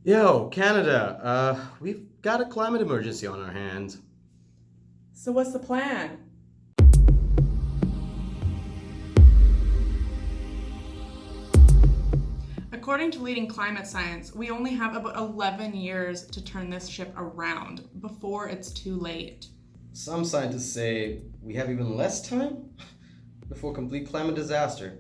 Yo, Canada, we've got a climate emergency on our hands. So what's the plan? According to leading climate science, we only have about 11 years to turn this ship around before it's too late. Some scientists say we have even less time before complete climate disaster.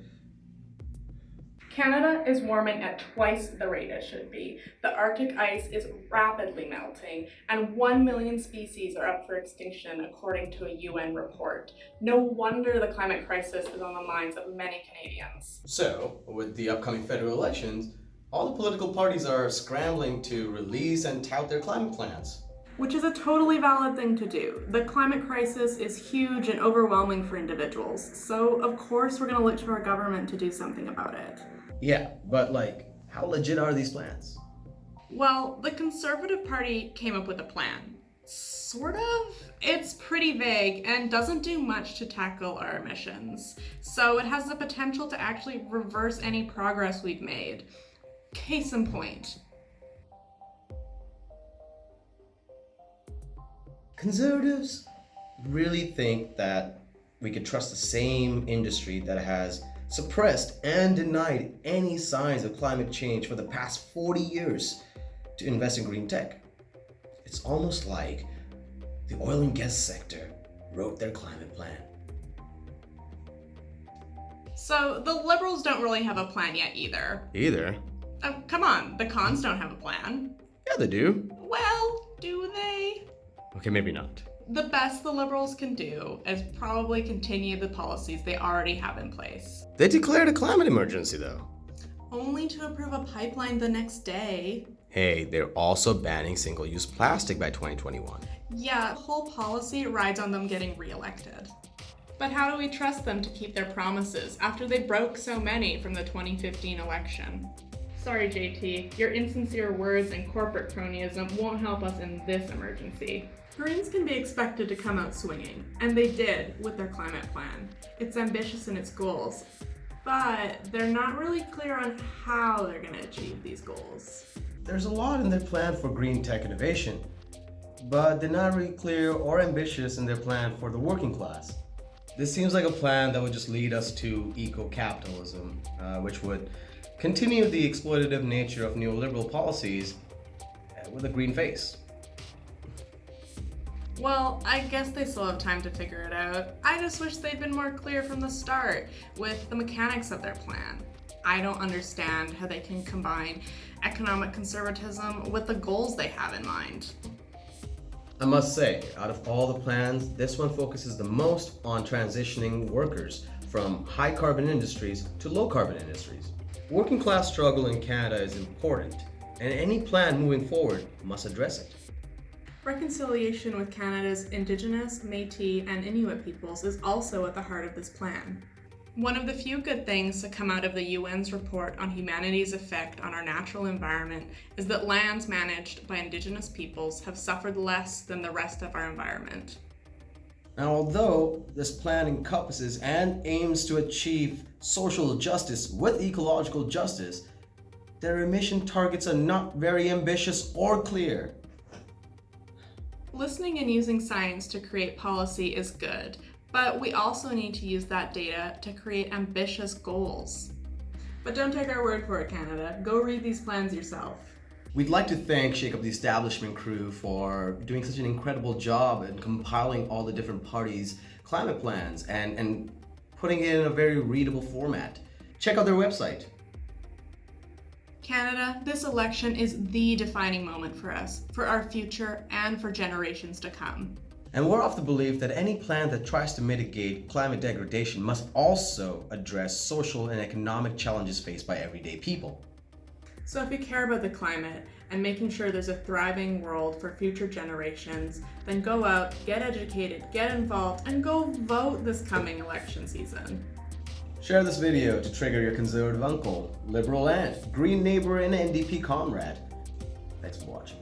Canada is warming at twice the rate it should be. The Arctic ice is rapidly melting, and 1 million species are up for extinction according to a UN report. No wonder the climate crisis is on the minds of many Canadians. So, with the upcoming federal elections, all the political parties are scrambling to release and tout their climate plans. Which is a totally valid thing to do. The climate crisis is huge and overwhelming for individuals, so of course we're going to look to our government to do something about it. Yeah, but how legit are these plans? Well, the Conservative Party came up with a plan. Sort of. It's pretty vague and doesn't do much to tackle our emissions, so it has the potential to actually reverse any progress we've made. Case in point. Conservatives really think that we could trust the same industry that has suppressed and denied any signs of climate change for the past 40 years to invest in green tech. It's almost like the oil and gas sector wrote their climate plan. So the Liberals don't really have a plan yet either. Either? Oh, come on, the cons don't have a plan. Yeah, they do. Well, do they? Okay, maybe not. The best the Liberals can do is probably continue the policies they already have in place. They declared a climate emergency, though. Only to approve a pipeline the next day. Hey, they're also banning single-use plastic by 2021. Yeah, the whole policy rides on them getting reelected. But how do we trust them to keep their promises after they broke so many from the 2015 election? Sorry, JT, your insincere words and corporate cronyism won't help us in this emergency. Greens can be expected to come out swinging, and they did with their climate plan. It's ambitious in its goals, but they're not really clear on how they're going to achieve these goals. There's a lot in their plan for green tech innovation, but they're not really clear or ambitious in their plan for the working class. This seems like a plan that would just lead us to eco-capitalism, which would continue the exploitative nature of neoliberal policies with a green face. Well, I guess they still have time to figure it out. I just wish they'd been more clear from the start with the mechanics of their plan. I don't understand how they can combine economic conservatism with the goals they have in mind. I must say, out of all the plans, this one focuses the most on transitioning workers from high carbon industries to low carbon industries. Working class struggle in Canada is important, and any plan moving forward must address it. Reconciliation with Canada's Indigenous, Métis, and Inuit peoples is also at the heart of this plan. One of the few good things to come out of the UN's report on humanity's effect on our natural environment is that lands managed by Indigenous peoples have suffered less than the rest of our environment. Now, although this plan encompasses and aims to achieve social justice with ecological justice, their emission targets are not very ambitious or clear. Listening and using science to create policy is good, but we also need to use that data to create ambitious goals. But don't take our word for it, Canada. Go read these plans yourself. We'd like to thank Shake Up the Establishment crew for doing such an incredible job in compiling all the different parties' climate plans and putting it in a very readable format. Check out their website. Canada, this election is the defining moment for us, for our future, and for generations to come. And we're of the belief that any plan that tries to mitigate climate degradation must also address social and economic challenges faced by everyday people. So if you care about the climate and making sure there's a thriving world for future generations, then go out, get educated, get involved, and go vote this coming election season. Share this video to trigger your conservative uncle, liberal aunt, green neighbor, and NDP comrade. Thanks for watching.